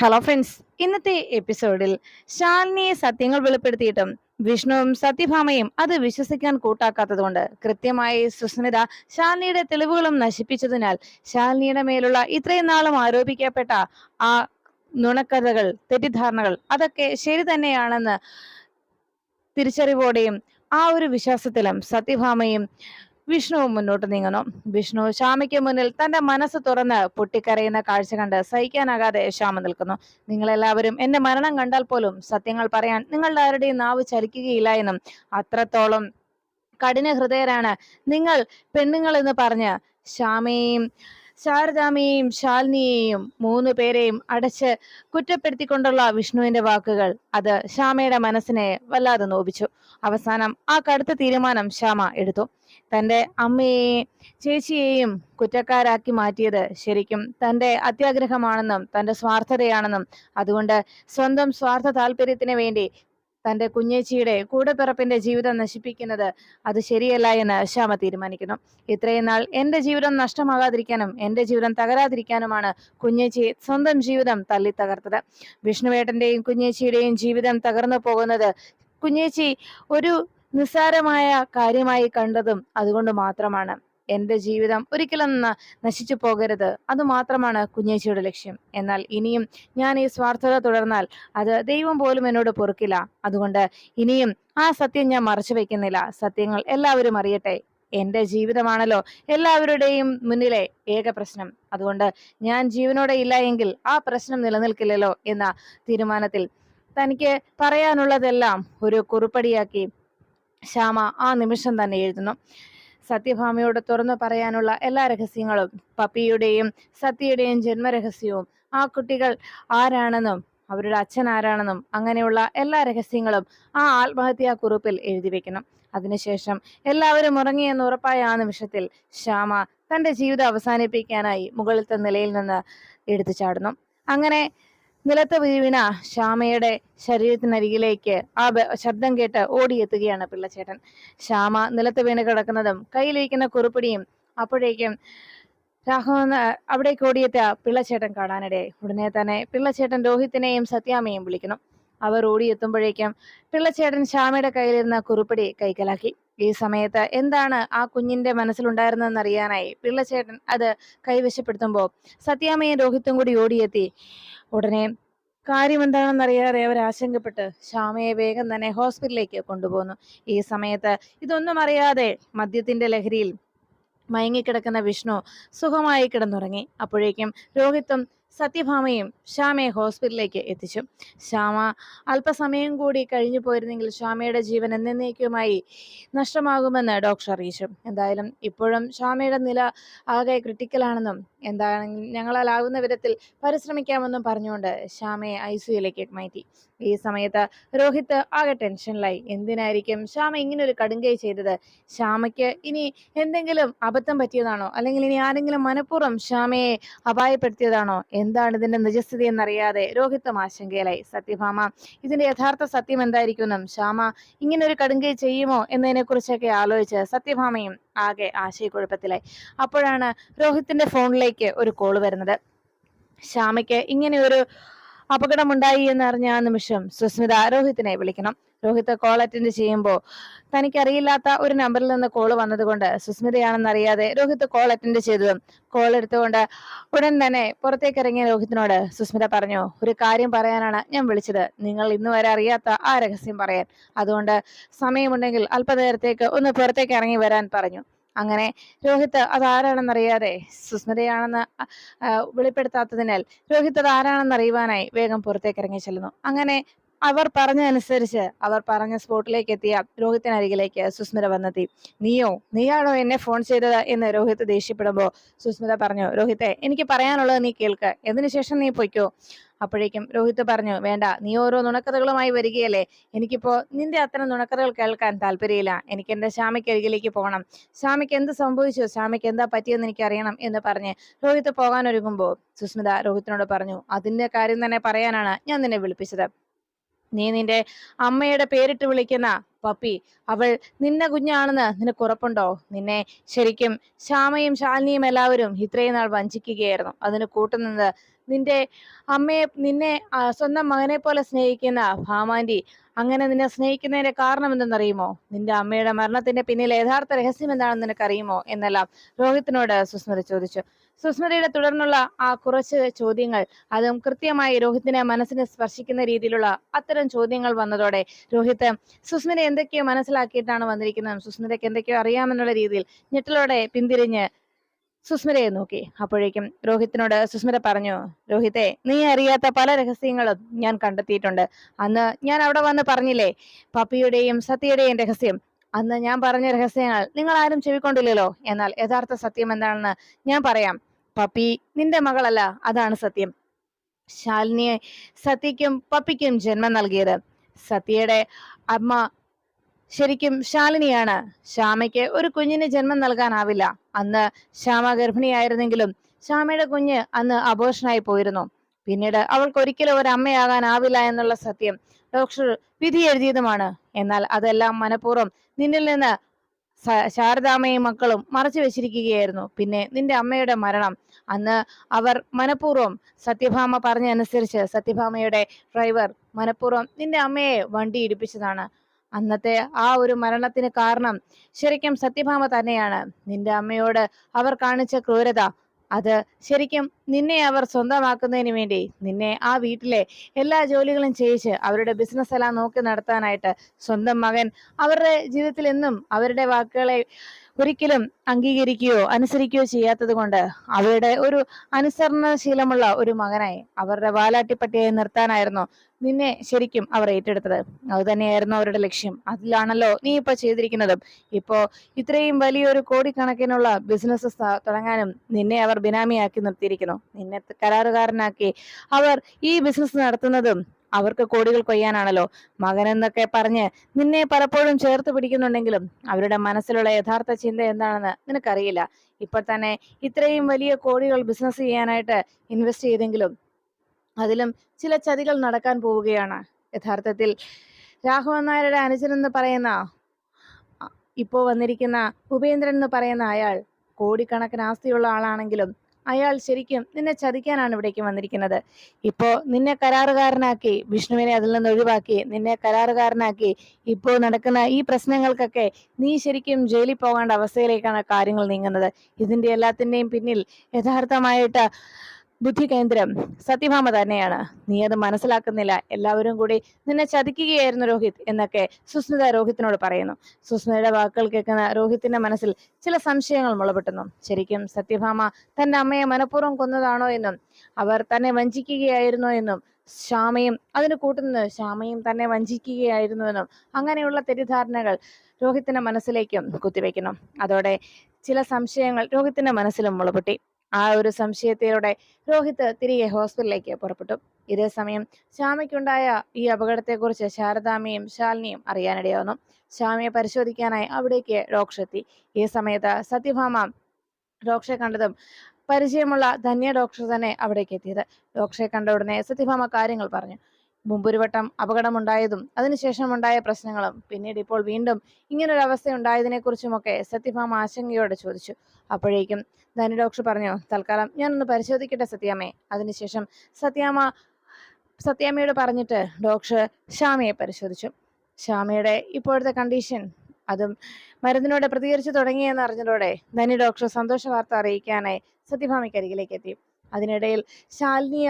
Hello friends, ഇന്നത്തെ എപ്പിസോഡിൽ ശാലിനിയെ സത്യങ്ങൾ വെളിപ്പെടുത്തിയിട്ടും വിഷ്ണുവും സത്യഭാമയും അത് വിശ്വസിക്കാൻ കൂട്ടാക്കാത്തതുകൊണ്ട് കൃത്യമായി സുസ്മിത ശാലിനിയുടെ തെളിവുകളും നശിപ്പിച്ചതിനാൽ ശാലിനിയുടെ മേലുള്ള ഇത്രയും നാളും ആരോപിക്കപ്പെട്ട ആ നുണക്കഥകൾ, തെറ്റിദ്ധാരണകൾ അതൊക്കെ ശരി തന്നെയാണെന്ന് തിരിച്ചറിവോടെയും ആ ഒരു വിശ്വാസത്തിലും സത്യഭാമയും വിഷ്ണുവും മുന്നോട്ട് നീങ്ങുന്നു. വിഷ്ണു ശ്യാമയ്ക്ക് മുന്നിൽ തന്റെ മനസ്സ് തുറന്ന് പൊട്ടിക്കരയുന്ന കാഴ്ച കണ്ട് സഹിക്കാനാകാതെ ശ്യാമ നിൽക്കുന്നു. നിങ്ങളെല്ലാവരും എന്റെ മരണം കണ്ടാൽ പോലും സത്യങ്ങൾ പറയാൻ നിങ്ങളുടെ ആരുടെയും നാവ് ചലിക്കുകയില്ല എന്നും, അത്രത്തോളം കഠിന ഹൃദയരാണ് നിങ്ങൾ പെണ്ണുങ്ങൾ എന്ന് പറഞ്ഞ് ശ്യാമയെയും ശാരദാമ്മയെയും ശാലിനിയെയും മൂന്നു പേരെയും അടച്ച് കുറ്റപ്പെടുത്തിക്കൊണ്ടുള്ള വിഷ്ണുവിന്റെ വാക്കുകൾ അത് ശ്യാമയുടെ മനസ്സിനെ വല്ലാതെ നോവിച്ചു. അവസാനം ആ കടുത്ത തീരുമാനം ശ്യാമ എടുത്തു. തന്റെ അമ്മയെയും ചേച്ചിയെയും കുറ്റക്കാരാക്കി മാറ്റിയത് ശരിക്കും തന്റെ അത്യാഗ്രഹമാണെന്നും തന്റെ സ്വാർത്ഥതയാണെന്നും, അതുകൊണ്ട് സ്വന്തം സ്വാർത്ഥ താല്പര്യത്തിന് വേണ്ടി തന്റെ കുഞ്ഞേച്ചിയുടെ കൂടപ്പിറപ്പിന്റെ ജീവിതം നശിപ്പിക്കുന്നത് അത് ശരിയല്ല എന്ന് ശ്യാമ തീരുമാനിക്കുന്നു. ഇത്രയും നാൾ എന്റെ ജീവിതം നഷ്ടമാകാതിരിക്കാനും എന്റെ ജീവിതം തകരാതിരിക്കാനുമാണ് കുഞ്ഞേച്ചി സ്വന്തം ജീവിതം തല്ലി തകർത്തത്. വിഷ്ണുവേട്ടന്റെയും കുഞ്ഞേച്ചിയുടെയും ജീവിതം തകർന്നു പോകുന്നത് കുഞ്ഞേച്ചി ഒരു നിസ്സാരമായ കാര്യമായി കണ്ടതും അതുകൊണ്ട് മാത്രമാണ്. എന്റെ ജീവിതം ഒരിക്കലും നശിച്ചു പോകരുത്, അത് മാത്രമാണ് കുഞ്ഞേച്ചിയുടെ ലക്ഷ്യം. എന്നാൽ ഇനിയും ഞാൻ ഈ സ്വാർത്ഥത തുടർന്നാൽ അത് ദൈവം പോലും എന്നോട് പൊറുക്കില്ല. അതുകൊണ്ട് ഇനിയും ആ സത്യം ഞാൻ മറച്ചു വെക്കുന്നില്ല. സത്യങ്ങൾ എല്ലാവരും അറിയട്ടെ. എന്റെ ജീവിതമാണല്ലോ എല്ലാവരുടെയും മുന്നിലെ ഏക പ്രശ്നം. അതുകൊണ്ട് ഞാൻ ജീവനോടെ ഇല്ല എങ്കിൽ ആ പ്രശ്നം നിലനിൽക്കില്ലല്ലോ എന്ന തീരുമാനത്തിൽ തനിക്ക് പറയാനുള്ളതെല്ലാം ഒരു കുറിപ്പടിയാക്കി ശ്യാമ ആ നിമിഷം തന്നെ എഴുതുന്നു. സത്യഭാമയോട് തുറന്നു പറയാനുള്ള എല്ലാ രഹസ്യങ്ങളും, പപ്പിയുടെയും സത്യയുടെയും ജന്മരഹസ്യവും, ആ കുട്ടികൾ ആരാണെന്നും അവരുടെ അച്ഛൻ ആരാണെന്നും അങ്ങനെയുള്ള എല്ലാ രഹസ്യങ്ങളും ആ ആത്മഹത്യാ കുറിപ്പിൽ എഴുതി വെക്കണം. അതിനുശേഷം എല്ലാവരും ഉറങ്ങിയെന്ന് ഉറപ്പായ ആ നിമിഷത്തിൽ ശ്യാമ തന്റെ ജീവിതം അവസാനിപ്പിക്കാനായി മുകളിലത്തെ നിലയിൽ നിന്ന് എടുത്തു ചാടുന്നു. അങ്ങനെ നിലത്ത് വീണ ശ്യാമയുടെ ശരീരത്തിനരികിലേക്ക് ആ ശബ്ദം കേട്ട് ഓടിയെത്തുകയാണ് പിള്ളച്ചേട്ടൻ. ശ്യാമ നിലത്ത് വീണ് കിടക്കുന്നതും കയ്യിലിരിക്കുന്ന കുറിപ്പിടിയും അപ്പോഴേക്കും രാഘവൻ അവിടേക്ക് ഓടിയെത്തിയ പിള്ളച്ചേട്ടൻ കാണാനിടയായി. ഉടനെ തന്നെ പിള്ളച്ചേട്ടൻ രോഹിത്തിനെയും സത്യാമ്മയെയും വിളിക്കണം. അവർ ഓടിയെത്തുമ്പോഴേക്കും പിള്ളച്ചേട്ടൻ ശ്യാമയുടെ കയ്യിലിരുന്ന കുറിപ്പിടി കൈക്കലാക്കി. ഈ സമയത്ത് എന്താണ് ആ കുഞ്ഞിന്റെ മനസ്സിലുണ്ടായിരുന്നതെന്ന് അറിയാനായി പിള്ളച്ചേട്ടൻ അത് കൈവശപ്പെടുത്തുമ്പോൾ സത്യാമ്മയും രോഹിത്തും കൂടി ഓടിയെത്തി. ഉടനെ കാര്യം എന്താണെന്നറിയാതെ അവർ ആശങ്കപ്പെട്ട് ശ്യാമയെ വേഗം തന്നെ ഹോസ്പിറ്റലിലേക്ക് കൊണ്ടുപോകുന്നു. ഈ സമയത്ത് ഇതൊന്നും അറിയാതെ മദ്യത്തിന്റെ ലഹരിയിൽ മയങ്ങിക്കിടക്കുന്ന വിഷ്ണു സുഖമായി കിടന്നുറങ്ങി. അപ്പോഴേക്കും രോഹിത്തും സത്യഭാമയും ശ്യാമയെ ഹോസ്പിറ്റലിലേക്ക് എത്തിച്ചു. ശ്യാമ അല്പസമയം കൂടി കഴിഞ്ഞു പോയിരുന്നെങ്കിൽ ശ്യാമയുടെ ജീവൻ എന്നേക്കുമായി നഷ്ടമാകുമെന്ന് ഡോക്ടർ അറിയിച്ചു. എന്തായാലും ഇപ്പോഴും ശ്യാമയുടെ നില ആകെ ക്രിട്ടിക്കലാണെന്നും എന്താണെങ്കിലും ഞങ്ങളാലാകുന്ന വിധത്തിൽ പരിശ്രമിക്കാമെന്നും പറഞ്ഞുകൊണ്ട് ശ്യാമയെ ICUയിലേക്ക് മാറ്റി. ഈ സമയത്ത് രോഹിത്ത് ആകെ ടെൻഷനിലായി. എന്തിനായിരിക്കും ശ്യാമ ഇങ്ങനെ ഒരു കടുങ്കൈ ചെയ്തത്? ശ്യാമയ്ക്ക് ഇനി എന്തെങ്കിലും അബദ്ധം പറ്റിയതാണോ, അല്ലെങ്കിൽ ഇനി ആരെങ്കിലും മനഃപൂർവ്വം ശ്യാമയെ അപായപ്പെടുത്തിയതാണോ? എന്താണ് ഇതിന്റെ നിജസ്ഥിതി എന്നറിയാതെ രോഹിത്തും ആശങ്കയിലായി. സത്യഭാമ ഇതിന്റെ യഥാർത്ഥ സത്യം എന്തായിരിക്കുമെന്നും ശ്യാമ ഇങ്ങനെ ഒരു കടുങ്കൈ ചെയ്യുമോ എന്നതിനെ കുറിച്ചൊക്കെ ആലോചിച്ച് സത്യഭാമയും ആകെ ആശയക്കുഴപ്പത്തിലായി. അപ്പോഴാണ് രോഹിത്തിന്റെ ഫോണിലേക്ക് ഒരു കോള് വരുന്നത്. ശ്യാമയ്ക്ക് ഇങ്ങനെ ഒരു അപകടമുണ്ടായി എന്നറിഞ്ഞ ആ നിമിഷം സുസ്മിത രോഹിത്തിനെ വിളിക്കണം. രോഹിത്ത് കോൾ അറ്റൻഡ് ചെയ്യുമ്പോൾ തനിക്കറിയില്ലാത്ത ഒരു നമ്പറിൽ നിന്ന് കോള് വന്നതുകൊണ്ട് സുസ്മിതയാണെന്നറിയാതെ രോഹിത്ത് കോൾ അറ്റൻഡ് ചെയ്തതും കോൾ എടുത്തുകൊണ്ട് ഉടൻ തന്നെ പുറത്തേക്ക് ഇറങ്ങിയ രോഹിത്തിനോട് സുസ്മിത പറഞ്ഞു, ഒരു കാര്യം പറയാനാണ് ഞാൻ വിളിച്ചത്. നിങ്ങൾ ഇന്ന് വരെ അറിയാത്ത ആ രഹസ്യം പറയാൻ. അതുകൊണ്ട് സമയമുണ്ടെങ്കിൽ അല്പനേരത്തേക്ക് ഒന്ന് പുറത്തേക്ക് ഇറങ്ങി വരാൻ പറഞ്ഞു. അങ്ങനെ രോഹിത്ത് അതാരാണെന്നറിയാതെ സുസ്മിതയാണെന്ന് വെളിപ്പെടുത്താത്തതിനാൽ രോഹിത്ത് അത് ആരാണെന്ന് അറിയുവാനായി വേഗം പുറത്തേക്ക് ഇറങ്ങി ചെല്ലുന്നു. അങ്ങനെ അവർ പറഞ്ഞതനുസരിച്ച് അവർ പറഞ്ഞ സ്പോട്ടിലേക്ക് എത്തിയ രോഹിത്തിനരികിലേക്ക് സുസ്മിത വന്നെത്തി. നീയാണോ എന്നെ ഫോൺ ചെയ്തത് എന്ന് രോഹിത്ത് ദേഷ്യപ്പെടുമ്പോ സുസ്മിത പറഞ്ഞു, രോഹിത്തെ, എനിക്ക് പറയാനുള്ളത് നീ കേൾക്ക്, അതിനുശേഷം നീ പൊയ്ക്കോ. അപ്പോഴേക്കും രോഹിത്ത് പറഞ്ഞു, വേണ്ട, നീ ഓരോ നുണക്കഥകളുമായി വരികയല്ലേ, എനിക്കിപ്പോ നിന്റെ അത്തരം നുണക്കഥകൾ കേൾക്കാൻ താല്പര്യമില്ല. എനിക്ക് എന്റെ ശ്യാമയ്ക്ക് അരികിലേക്ക് പോകണം. ശ്യാമയ്ക്ക് എന്ത് സംഭവിച്ചു, ശ്യാമയ്ക്ക് എന്താ പറ്റിയെന്ന് എനിക്ക് അറിയണം എന്ന് പറഞ്ഞ് രോഹിത്ത് പോകാനൊരുങ്ങുമ്പോൾ സുസ്മിത രോഹിത്തിനോട് പറഞ്ഞു, അതിന്റെ കാര്യം തന്നെ പറയാനാണ് ഞാൻ നിന്നെ വിളിപ്പിച്ചത്. നീ നിന്റെ അമ്മയുടെ പേരിട്ട് വിളിക്കുന്ന പപ്പി അവൾ നിന്റെ കുഞ്ഞാണെന്ന് നിനക്ക് ഉറപ്പുണ്ടോ? നിന്നെ ശരിക്കും ശ്യാമയും ശാലിനിയും എല്ലാവരും ഇത്രയും നാൾ വഞ്ചിക്കുകയായിരുന്നു. അതിന് കൂട്ടുനിന്നത് നിന്റെ അമ്മയെ, നിന്നെ സ്വന്തം മകനെ പോലെ സ്നേഹിക്കുന്ന ഭാമാന്റി. അങ്ങനെ നിന്നെ സ്നേഹിക്കുന്നതിന്റെ കാരണം എന്തെന്നറിയുമോ? നിന്റെ അമ്മയുടെ മരണത്തിന്റെ പിന്നിലെ യഥാർത്ഥ രഹസ്യം എന്താണെന്ന് നിനക്കറിയുമോ എന്നെല്ലാം രോഹിത്തിനോട് സുസ്മിത ചോദിച്ചു. സുസ്മിതയുടെ തുടർന്നുള്ള ആ കുറച്ച് ചോദ്യങ്ങൾ, അതും കൃത്യമായി രോഹിത്തിനെ മനസ്സിനെ സ്പർശിക്കുന്ന രീതിയിലുള്ള അത്തരം ചോദ്യങ്ങൾ വന്നതോടെ രോഹിത്ത് സുസ്മിത എന്തൊക്കെയോ മനസ്സിലാക്കിയിട്ടാണ് വന്നിരിക്കുന്നത്, സുസ്മിതയ്ക്ക് എന്തൊക്കെയോ അറിയാമെന്നുള്ള രീതിയിൽ ഞെട്ടലോടെ പിന്തിരിഞ്ഞ് സുസ്മിതയെ നോക്കി. അപ്പോഴേക്കും രോഹിത്തിനോട് സുസ്മിത പറഞ്ഞു, രോഹിത്തെ, നീ അറിയാത്ത പല രഹസ്യങ്ങളും ഞാൻ കണ്ടെത്തിയിട്ടുണ്ട്. അന്ന് ഞാൻ അവിടെ വന്ന് പറഞ്ഞില്ലേ പപ്പിയുടെയും സത്യയുടെയും രഹസ്യം. അന്ന് ഞാൻ പറഞ്ഞ രഹസ്യങ്ങൾ നിങ്ങൾ ആരും ചെവിക്കൊണ്ടില്ലല്ലോ. എന്നാൽ യഥാർത്ഥ സത്യം എന്താണെന്ന് ഞാൻ പറയാം. പപ്പി നിന്റെ മകളല്ല, അതാണ് സത്യം. ശാലിനിയെ സത്യയ്ക്കും പപ്പിക്കും ജന്മം നൽകിയത് സത്യയുടെ അമ്മ ശരിക്കും ശാലിനിയാണ്. ശ്യാമയ്ക്ക് ഒരു കുഞ്ഞിന് ജന്മം നൽകാനാവില്ല. അന്ന് ശ്യാമ ഗർഭിണിയായിരുന്നെങ്കിലും ശ്യാമയുടെ കുഞ്ഞ് അന്ന് അബോർഷനായി പോയിരുന്നു. പിന്നീട് അവൾക്ക് ഒരിക്കലും ഒരു അമ്മയാകാനാവില്ല എന്നുള്ള സത്യം ഡോക്ടർ വിധി എഴുതിയതുമാണ്. എന്നാൽ അതെല്ലാം മനഃപൂർവ്വം നിന്നിൽ നിന്ന് ശാരദാമ്മയും മക്കളും മറച്ചു വെച്ചിരിക്കുകയായിരുന്നു. പിന്നെ നിന്റെ അമ്മയുടെ മരണം, അന്ന് അവർ മനഃപൂർവ്വം സത്യഭാമ പറഞ്ഞനുസരിച്ച് സത്യഭാമയുടെ ഡ്രൈവർ മനഃപൂർവ്വം നിന്റെ അമ്മയെ വണ്ടി ഇടിപ്പിച്ചതാണ്. അന്നത്തെ ആ ഒരു മരണത്തിന് കാരണം ശരിക്കും സത്യഭാമ തന്നെയാണ്. നിന്റെ അമ്മയോട് അവർ കാണിച്ച ക്രൂരത, അത് ശരിക്കും നിന്നെ അവർ സ്വന്തമാക്കുന്നതിന് വേണ്ടി നിന്നെ ആ വീട്ടിലെ എല്ലാ ജോലികളും ചെയ്യിച്ച് അവരുടെ ബിസിനസ് എല്ലാം നോക്കി നടത്താനായിട്ട് സ്വന്തം മകൻ അവരുടെ ജീവിതത്തിൽ എന്നും അവരുടെ വാക്കുകളെ ഒരിക്കലും അംഗീകരിക്കുകയോ അനുസരിക്കുകയോ ചെയ്യാത്തത് കൊണ്ട് അവരുടെ ഒരു അനുസരണശീലമുള്ള ഒരു മകനായി അവരുടെ വാലാട്ടിപ്പട്ടിയായി നിർത്താനായിരുന്നു നിന്നെ ശരിക്കും അവർ ഏറ്റെടുത്തത്. അത് തന്നെയായിരുന്നു അവരുടെ ലക്ഷ്യം. അതിലാണല്ലോ നീ ഇപ്പൊ ചെയ്തിരിക്കുന്നതും. ഇപ്പോ ഇത്രയും വലിയൊരു കോടിക്കണക്കിനുള്ള ബിസിനസ് തുടങ്ങാനും നിന്നെ അവർ ബിനാമിയാക്കി നിർത്തിയിരിക്കുന്നു. നിന്നെ കരാറുകാരനാക്കി അവർ ഈ ബിസിനസ് നടത്തുന്നതും അവർക്ക് കോടികൾ കൊയ്യാനാണല്ലോ. മകൻ എന്നൊക്കെ പറഞ്ഞ് നിന്നെ പലപ്പോഴും ചേർത്ത് പിടിക്കുന്നുണ്ടെങ്കിലും അവരുടെ മനസ്സിലുള്ള യഥാർത്ഥ ചിന്ത എന്താണെന്ന് നിനക്കറിയില്ല. ഇപ്പോൾ തന്നെ ഇത്രയും വലിയ കോടികൾ ബിസിനസ് ചെയ്യാനായിട്ട് ഇൻവെസ്റ്റ് ചെയ്തെങ്കിലും അതിലും ചില ചതികൾ നടക്കാൻ പോവുകയാണ്. യഥാർത്ഥത്തിൽ രാഘവൻ നായരുടെ അനുജൻ എന്ന് പറയുന്ന ഇപ്പോ വന്നിരിക്കുന്ന ഉപേന്ദ്രൻ എന്ന് പറയുന്ന അയാൾ കോടിക്കണക്കിന് ആസ്തിയുള്ള ആളാണെങ്കിലും അയാൾ ശരിക്കും നിന്നെ ചതിക്കാനാണ് ഇവിടേക്ക് വന്നിരിക്കുന്നത്. ഇപ്പോ നിന്നെ കരാറുകാരനാക്കി, വിഷ്ണുവിനെ അതിൽ നിന്ന് ഒഴിവാക്കി നിന്നെ കരാറുകാരനാക്കി ഇപ്പോ നടക്കുന്ന ഈ പ്രശ്നങ്ങൾക്കൊക്കെ നീ ശരിക്കും ജയിലിൽ പോകേണ്ട അവസ്ഥയിലേക്കാണ് കാര്യങ്ങൾ നീങ്ങുന്നത്. ഇതിന്റെ എല്ലാത്തിന്റെയും പിന്നിൽ യഥാർത്ഥമായിട്ട് ബുദ്ധി കേന്ദ്രം സത്യഭാമ തന്നെയാണ്. നീ അത് മനസ്സിലാക്കുന്നില്ല. എല്ലാവരും കൂടി നിന്നെ ചതിക്കുകയായിരുന്നു രോഹിത് എന്നൊക്കെ സുസ്മിത രോഹിത്തിനോട് പറയുന്നു. സുസ്മിതയുടെ വാക്കുകൾ കേൾക്കുന്ന രോഹിത്തിന്റെ മനസ്സിൽ ചില സംശയങ്ങൾ മുളപൊട്ടുന്നു. ശരിക്കും സത്യഭാമ തന്റെ അമ്മയെ മനഃപൂർവ്വം കൊന്നതാണോ എന്നും അവർ തന്നെ വഞ്ചിക്കുകയായിരുന്നോ എന്നും ശ്യാമയും അതിന് കൂട്ടുന്നത് ശ്യാമയും തന്നെ വഞ്ചിക്കുകയായിരുന്നുവെന്നും അങ്ങനെയുള്ള തെറ്റിദ്ധാരണകൾ രോഹിത്തിന്റെ മനസ്സിലേക്കും കുത്തിവെക്കുന്നു. അതോടെ ചില സംശയങ്ങൾ രോഹിത്തിന്റെ മനസ്സിലും മുളപൊട്ടി. ആ ഒരു സംശയത്തിലൂടെ രോഹിത് തിരികെ ഹോസ്പിറ്റലിലേക്ക് പുറപ്പെട്ടു. ഇതേ സമയം ശ്യാമയ്ക്കുണ്ടായ ഈ അപകടത്തെക്കുറിച്ച് ശാരദാമ്മയും ശാലിനിയും അറിയാനിടയാവുന്നു. ശ്യാമയെ പരിശോധിക്കാനായി അവിടേക്ക് ഡോക്ടർ എത്തി. ഈ സമയത്ത് സത്യഭാമ ഡോക്ടറെ കണ്ടതും പരിചയമുള്ള ധന്യ ഡോക്ടർ തന്നെ അവിടേക്ക് എത്തിയത്. ഡോക്ടറെ കണ്ട ഉടനെ സത്യഭാമ കാര്യങ്ങൾ പറഞ്ഞു. മുമ്പൊരു വട്ടം അപകടമുണ്ടായതും അതിനുശേഷം ഉണ്ടായ പ്രശ്നങ്ങളും പിന്നീട് ഇപ്പോൾ വീണ്ടും ഇങ്ങനൊരു അവസ്ഥ ഉണ്ടായതിനെ കുറിച്ചുമൊക്കെ സത്യഭാമ ആശങ്കയോടെ ചോദിച്ചു. അപ്പോഴേക്കും ധന്യ ഡോക്ടർ പറഞ്ഞു, തൽക്കാലം ഞാനൊന്ന് പരിശോധിക്കട്ടെ സത്യാമ്മയെ. അതിനുശേഷം സത്യാമ്മയോട് പറഞ്ഞിട്ട് ഡോക്ടർ ശ്യാമയെ പരിശോധിച്ചു. ശ്യാമയുടെ ഇപ്പോഴത്തെ കണ്ടീഷൻ, അതും മരുന്നിനോട് പ്രതികരിച്ചു തുടങ്ങിയെന്ന് അറിഞ്ഞതോടെ ധന്യ ഡോക്ടർ സന്തോഷ വാർത്ത അറിയിക്കാനായി സത്യഭാമയ്ക്ക് അരികിലേക്ക് എത്തി. അതിനിടയിൽ ശാലിനിയ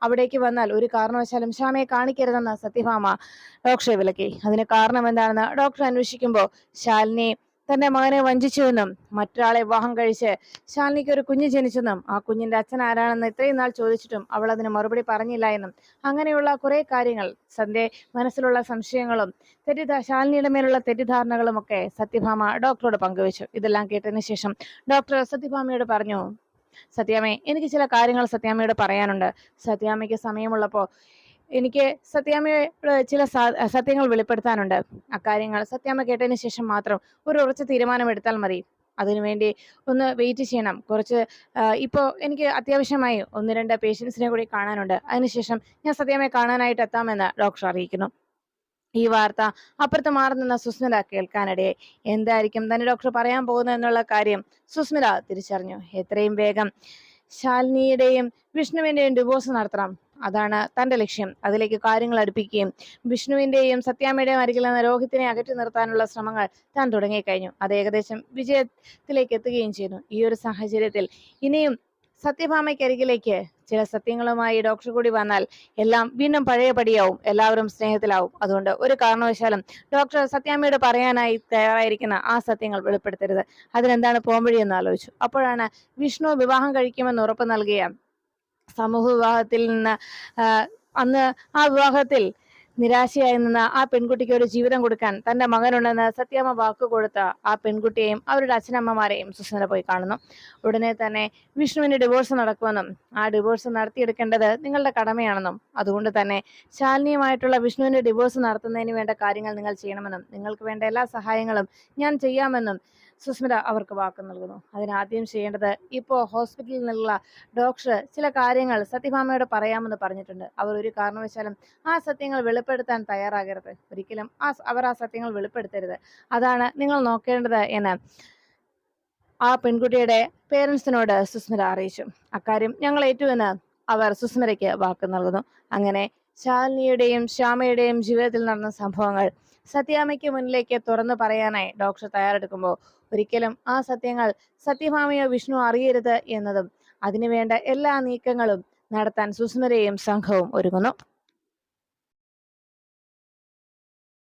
അവിടേക്ക് വന്നാൽ ഒരു കാരണവശാലും ശ്യാമയെ കാണിക്കരുതെന്ന് സത്യഭാമ ഡോക്ടറെ വിലക്കി. അതിന് കാരണം എന്താണെന്ന് ഡോക്ടർ അന്വേഷിക്കുമ്പോൾ ശാലിനി തന്റെ മകനെ വഞ്ചിച്ചുവെന്നും മറ്റൊരാളെ വിവാഹം കഴിച്ച് ശാലിനിക്ക് ഒരു കുഞ്ഞ് ജനിച്ചെന്നും ആ കുഞ്ഞിന്റെ അച്ഛൻ ആരാണെന്ന് ഇത്രയും നാൾ ചോദിച്ചിട്ടും അവൾ അതിന് മറുപടി പറഞ്ഞില്ല എന്നും അങ്ങനെയുള്ള കുറെ കാര്യങ്ങൾ, തന്റെ മനസ്സിലുള്ള സംശയങ്ങളും ശാലിനിയുടെ മേലുള്ള തെറ്റിദ്ധാരണകളും ഒക്കെ സത്യഭാമ ഡോക്ടറോട് പങ്കുവച്ചു. ഇതെല്ലാം കേട്ടതിന് ശേഷം ഡോക്ടർ സത്യഭാമയോട് പറഞ്ഞു, സത്യാമ്മേ, എനിക്ക് ചില കാര്യങ്ങൾ സത്യാമ്മയോട് പറയാനുണ്ട്. സത്യാമ്മയ്ക്ക് സമയമുള്ളപ്പോൾ എനിക്ക് സത്യാമ്മയോട് ചില സത്യങ്ങൾ വെളിപ്പെടുത്താനുണ്ട്. അക്കാര്യങ്ങൾ സത്യാമ്മ കേട്ടതിന് ശേഷം മാത്രം ഒരു ഉറച്ച തീരുമാനം എടുത്താൽ മതി. അതിനുവേണ്ടി ഒന്ന് വെയിറ്റ് ചെയ്യണം. കുറച്ച് ഇപ്പോൾ എനിക്ക് അത്യാവശ്യമായി 1-2 പേഷ്യൻസിനെ കൂടി കാണാനുണ്ട്. അതിനുശേഷം ഞാൻ സത്യാമ്മയെ കാണാനായിട്ട് എത്താമെന്ന് ഡോക്ടർ അറിയിക്കുന്നു. ഈ വാർത്ത അപ്പുറത്ത് മാറി നിന്ന സുസ്മിത കേൾക്കാനിടയായി. എന്തായിരിക്കും തന്നെ ഡോക്ടർ പറയാൻ പോകുന്നത് എന്നുള്ള കാര്യം സുസ്മിത തിരിച്ചറിഞ്ഞു. എത്രയും വേഗം ശാലിനിയുടെയും വിഷ്ണുവിന്റെയും ഡിവോഴ്സ് നടത്തണം, അതാണ് തന്റെ ലക്ഷ്യം. അതിലേക്ക് കാര്യങ്ങൾ അടുപ്പിക്കുകയും വിഷ്ണുവിന്റെയും സത്യാമ്മയുടെയും അരികിൽ നിന്ന് രോഹിത്തിനെ അകറ്റി നിർത്താനുള്ള ശ്രമങ്ങൾ താൻ തുടങ്ങിക്കഴിഞ്ഞു. അത് ഏകദേശം വിജയത്തിലേക്ക് എത്തുകയും ചെയ്യുന്നു. ഈ ഒരു സാഹചര്യത്തിൽ ഇനിയും സത്യഭാമയ്ക്കരികിലേക്ക് ചില സത്യങ്ങളുമായി ഡോക്ടർ കൂടി വന്നാൽ എല്ലാം വീണ്ടും പഴയപടിയാവും, എല്ലാവരും സ്നേഹത്തിലാവും. അതുകൊണ്ട് ഒരു കാരണവശാലും ഡോക്ടർ സത്യാമ്മയോട് പറയാനായി തയ്യാറായിരിക്കുന്ന ആ സത്യങ്ങൾ വെളിപ്പെടുത്തരുത്. അതിനെന്താണ് പോംവഴി എന്ന് ആലോചിച്ചു. അപ്പോഴാണ് വിഷ്ണു വിവാഹം കഴിക്കുമെന്ന് ഉറപ്പ് നൽകുകയാണ്. സമൂഹ വിവാഹത്തിൽ നിന്ന് അന്ന് ആ വിവാഹത്തിൽ നിരാശയായി നിന്ന ആ പെൺകുട്ടിക്ക് ഒരു ജീവിതം കൊടുക്കാൻ തന്റെ മകനുണ്ടെന്ന് സത്യാമ്മ വാക്ക് കൊടുത്ത ആ പെൺകുട്ടിയെയും അവരുടെ അച്ഛനമ്മമാരെയും സുസ്മിത പോയി കാണുന്നു. ഉടനെ തന്നെ വിഷ്ണുവിന്റെ ഡിവോഴ്സ് നടക്കുമെന്നും ആ ഡിവോഴ്സ് നടത്തിയെടുക്കേണ്ടത് നിങ്ങളുടെ കടമയാണെന്നും അതുകൊണ്ട് തന്നെ ശാലിനിയുമായിട്ടുള്ള വിഷ്ണുവിന്റെ ഡിവോഴ്സ് നടത്തുന്നതിന് വേണ്ട കാര്യങ്ങൾ നിങ്ങൾ ചെയ്യണമെന്നും നിങ്ങൾക്ക് വേണ്ട എല്ലാ സഹായങ്ങളും ഞാൻ ചെയ്യാമെന്നും സുസ്മിത അവർക്ക് വാക്ക് നൽകുന്നു. അതിനാദ്യം ചെയ്യേണ്ടത് ഇപ്പോൾ ഹോസ്പിറ്റലിൽ നിന്നുള്ള ഡോക്ടർ ചില കാര്യങ്ങൾ സത്യഭാമയോട് പറയാമെന്ന് പറഞ്ഞിട്ടുണ്ട്. അവർ ഒരു കാരണവശാലും ആ സത്യങ്ങൾ വെളിപ്പെടുത്താൻ തയ്യാറാകരുത്. ഒരിക്കലും അവർ ആ സത്യങ്ങൾ വെളിപ്പെടുത്തരുത്. അതാണ് നിങ്ങൾ നോക്കേണ്ടത് എന്ന് ആ പെൺകുട്ടിയുടെ പേരൻസിനോട് സുസ്മിത അറിയിച്ചു. അക്കാര്യം ഞങ്ങൾ ഏറ്റുവെന്ന് അവർ സുസ്മിതയ്ക്ക് വാക്ക് നൽകുന്നു. അങ്ങനെ ശാലിനിയുടെയും ശ്യാമയുടെയും ജീവിതത്തിൽ നടന്ന സംഭവങ്ങൾ സത്യാമ്മയ്ക്ക് മുന്നിലേക്ക് തുറന്നു പറയാനായി ഡോക്ടർ തയ്യാറെടുക്കുമ്പോൾ ഒരിക്കലും ആ സത്യങ്ങൾ സത്യഭാമയോ വിഷ്ണു അറിയരുത് എന്നതും അതിനുവേണ്ട എല്ലാ നീക്കങ്ങളും നടത്താൻ സുസ്മിതയും സംഘവും ഒരുങ്ങുന്നു.